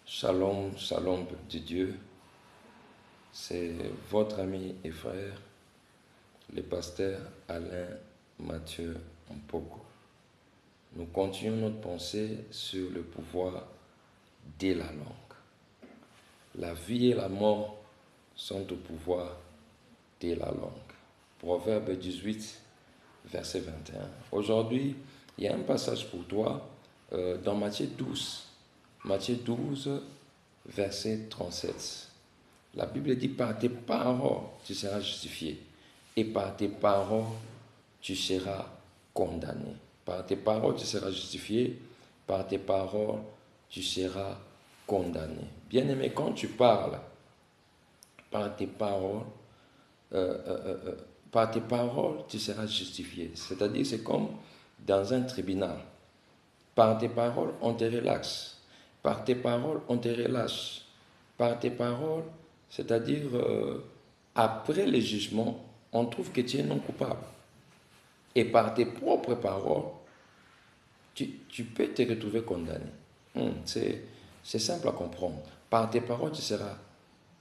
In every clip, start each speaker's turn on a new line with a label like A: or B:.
A: Shalom, shalom, peuple de Dieu. C'est votre ami et frère, le pasteur Alain Mathieu Mpoko. Nous continuons notre pensée sur le pouvoir de la langue. La vie et la mort sont au pouvoir de la langue. Proverbe 18, verset 21. Aujourd'hui, il y a un passage pour toi dans Matthieu 12. Matthieu 12, verset 37. La Bible dit, par tes paroles, tu seras justifié. Et par tes paroles, tu seras condamné. Par tes paroles, tu seras justifié. Par tes paroles, tu seras condamné. Bien-aimé, quand tu parles, par tes paroles, tu seras justifié. C'est-à-dire, c'est comme dans un tribunal. Par tes paroles, on te relaxe. Par tes paroles, on te relâche. Par tes paroles, c'est-à-dire, après le jugement, on trouve que tu es non coupable. Et par tes propres paroles, tu peux te retrouver condamné. C'est simple à comprendre. Par tes paroles, tu seras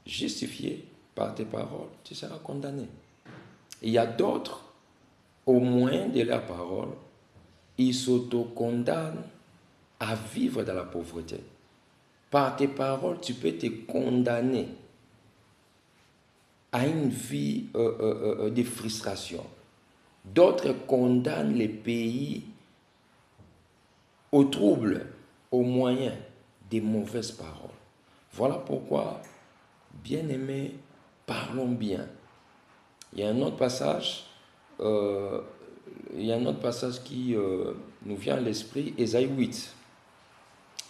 A: justifié. Par tes paroles, tu seras condamné. Il y a d'autres, au moyen de leurs paroles, ils s'auto-condamnent à vivre dans la pauvreté. Par tes paroles, tu peux te condamner à une vie de frustration. D'autres condamnent les pays au trouble, au moyen des mauvaises paroles. Voilà pourquoi, bien-aimés, parlons bien. Il y a un autre passage, qui nous vient à l'esprit, Ésaïe 8.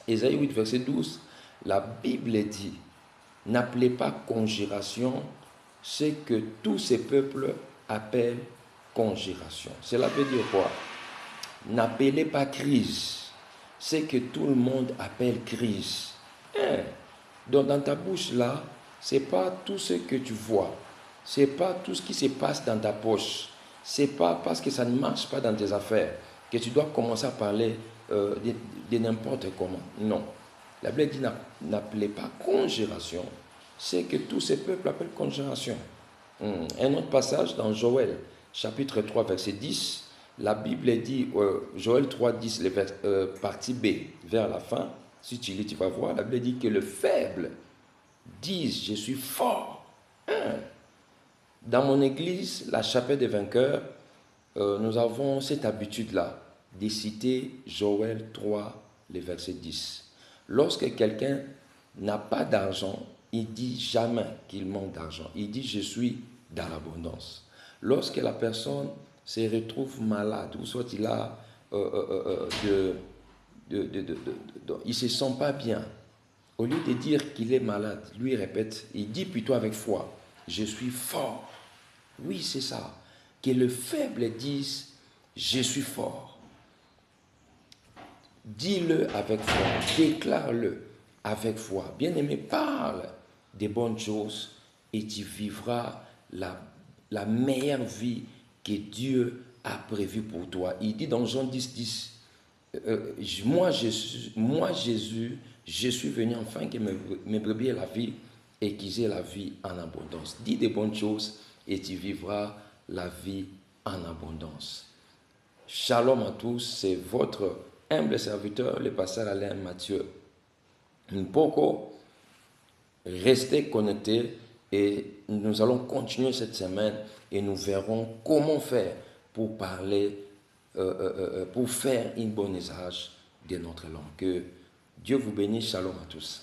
A: Ésaïe 8, verset 12, la Bible dit, n'appelez pas conjuration ce que tous ces peuples appellent conjuration. Cela veut dire quoi? N'appelez pas crise ce que tout le monde appelle crise. Donc dans ta bouche là, c'est pas tout ce que tu vois, c'est pas tout ce qui se passe dans ta poche, c'est pas parce que ça ne marche pas dans tes affaires que tu dois commencer à parler de n'importe comment. Non. La Bible dit n'appelez pas conjuration ce que tous ces peuples appellent conjuration. Un autre passage dans Joël, chapitre 3, verset 10, la Bible dit, Joël 3, 10, partie B, vers la fin, si tu lis, tu vas voir, la Bible dit que le faible dise, je suis fort. Dans mon église, la chapelle des vainqueurs, nous avons cette habitude-là de citer Joël 3, le verset 10. Lorsque quelqu'un n'a pas d'argent, il dit jamais qu'il manque d'argent. Il dit je suis dans l'abondance. Lorsque la personne se retrouve malade, ou soit il a il se sent pas bien, au lieu de dire qu'il est malade, lui répète, il dit plutôt avec foi, je suis fort. Oui, c'est ça. Que le faible dise, je suis fort. Dis-le avec foi, déclare-le avec foi. Bien-aimé, parle des bonnes choses et tu vivras la meilleure vie que Dieu a prévue pour toi. Il dit dans Jean 10, 10, moi Jésus, je suis venu afin que mes brebis aient la vie et qu'ils aient la vie en abondance. Dis des bonnes choses et tu vivras la vie en abondance. Shalom à tous, c'est votre humble serviteur, le pasteur Alain Mathieu Mpoko. Restez connectés et nous allons continuer cette semaine et nous verrons comment faire pour parler, pour faire un bon usage de notre langue. Que Dieu vous bénisse. Shalom à tous.